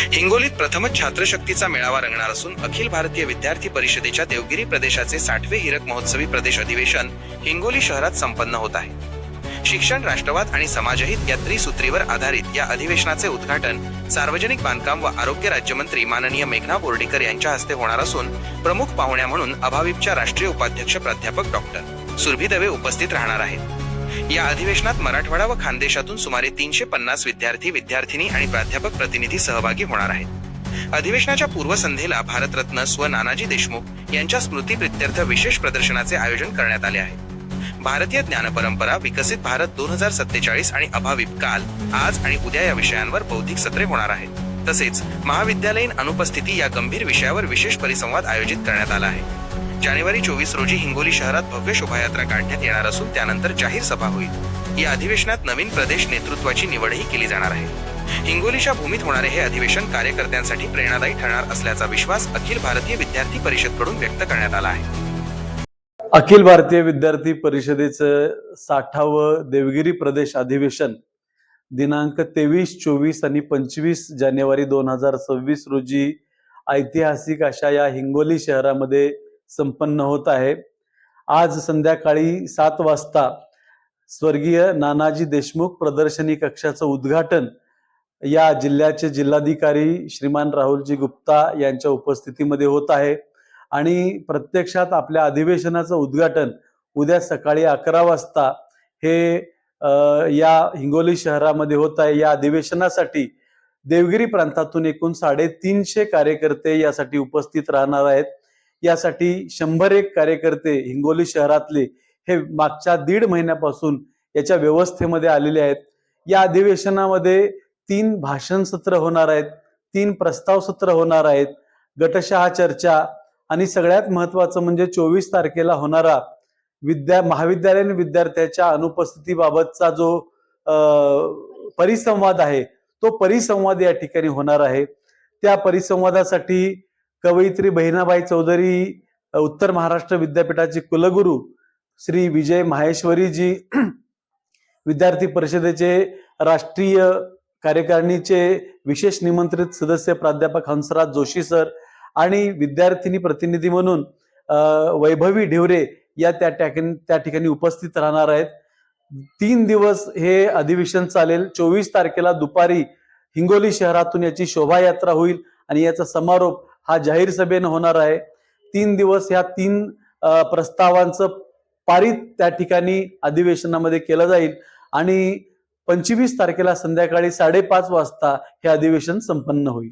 हिंगोलीत प्रथमच छात्रशक्तीचा मेळावा रंगणार असून अखिल भारतीय विद्यार्थी परिषदेच्या देवगिरी प्रदेशाचे 60वे हीरक महोत्सवी प्रदेश अधिवेशन हिंगोली शहरात संपन्न होत आहे। शिक्षण, राष्ट्रवाद आणि समाजहित या त्रिसूत्रीवर आधारित या अधिवेशनाचे उद्घाटन सार्वजनिक बांधकाम व आरोग्य राज्यमंत्री माननीय मेघना बोर्डीकर यांच्या हस्ते होणार असून प्रमुख पाहुण्या म्हणून अभाविपच्या राष्ट्रीय उपाध्यक्ष प्राध्यापक डॉक्टर सुरभी दवे उपस्थित राहणार आहेत। या अधिवेशनात मराठवाडा व खानदेशातून सुमारे 350 विद्यार्थी, विद्यार्थिनी आणि प्राध्यापक प्रतिनिधी सहभागी होणार आहेत। अधिवेशनाच्या पूर्वसंध्येला भारतरत्न स्व नानाजी देशमुख यांच्या स्मृतीप्रित्यर्थ विशेष प्रदर्शनाचे आयोजन करण्यात आले आहे। भारतीय ज्ञानपरंपरा, विकसित भारत 2047 आणि अभाविप काल, आज आणि उद्या या विषयांवर बौद्धिक सत्रे होणार आहेत। तसेच महाविद्यालयीन अनुपस्थिती या गंभीर विषयावर विशेष परिसंवाद आयोजित करण्यात आला आहे। जानेवारी 24 रोजी हिंगोली शहरात भव्य शोभायात्रा काढण्यात येणार असून त्यानंतर जाहीर सभा होईल। या अधिवेशनात नवीन प्रदेश नेतृत्वाची निवडही केली जाणार आहे। हिंगोलीच्या भूमीत होणारे हे अधिवेशन कार्यकर्त्यांसाठी प्रेरणादायी ठरणार असल्याचा विश्वास अखिल भारतीय विद्यार्थी परिषदकडून व्यक्त करण्यात आला आहे। अखिल भारतीय विद्यार्थी परिषदेचं 60वं देवगिरी प्रदेश अधिवेशन दिनांक 23, 24 आणि 25 जानेवारी 2026 रोजी ऐतिहासिक अशा या हिंगोली शहरामध्ये संपन्न होत आहे। आज संध्याकाळी 7 वाजता स्वर्गीय नानाजी देशमुख प्रदर्शनी कक्षाचं उद्घाटन या जिल्ह्याचे जिल्हाधिकारी श्रीमान राहुलजी गुप्ता यांच्या उपस्थितीमध्ये होत आहे आणि प्रत्यक्षात आपल्या अधिवेशनाचं उद्घाटन उद्या सकाळी 11 वाजता हे या हिंगोली शहरामध्ये होत आहे। या अधिवेशनासाठी देवगिरी प्रांतातून एकूण 350 कार्यकर्ते यासाठी उपस्थित राहणार आहेत। यासाठी 101 कार्यकर्ते हिंगोली शहरातले हे मागच्या 1.5 महिन्यापासून याच्या व्यवस्थेमध्ये आलेले आहेत। या अधिवेशनामध्ये 3 भाषण सत्र होणार आहेत, 3 प्रस्ताव सत्र होणार आहेत, गटशहा चर्चा आणि सगळ्यात महत्वाचं म्हणजे 24 तारखेला होणारा महाविद्यालयीन विद्यार्थ्याच्या अनुपस्थितीबाबतचा जो परिसंवाद आहे तो परिसंवाद या ठिकाणी होणार आहे। त्या परिसंवादासाठी कवयित्री बहिणाबाई चौधरी, उत्तर महाराष्ट्र विद्यापीठाचे कुलगुरू श्री विजय माहेश्वरीजी, विद्यार्थी परिषदेचे राष्ट्रीय कार्यकारिणीचे विशेष निमंत्रित सदस्य प्राध्यापक हंसराज जोशी सर आणि विद्यार्थिनी प्रतिनिधी म्हणून वैभवी ढेवरे या त्या ठिकाणी उपस्थित राहणार आहेत। 3 दिवस हे अधिवेशन चालेल। 24 तारखेला दुपारी हिंगोली शहरातून याची शोभायात्रा होईल आणि याचा समारोप हा जाहीर सभेने होणार आहे। 3 दिवस ह्या 3 प्रस्तावांचं पारित त्या ठिकाणी अधिवेशनामध्ये केलं जाईल आणि 25 तारखेला संध्याकाळी 5:30 वाजता हे अधिवेशन संपन्न होईल।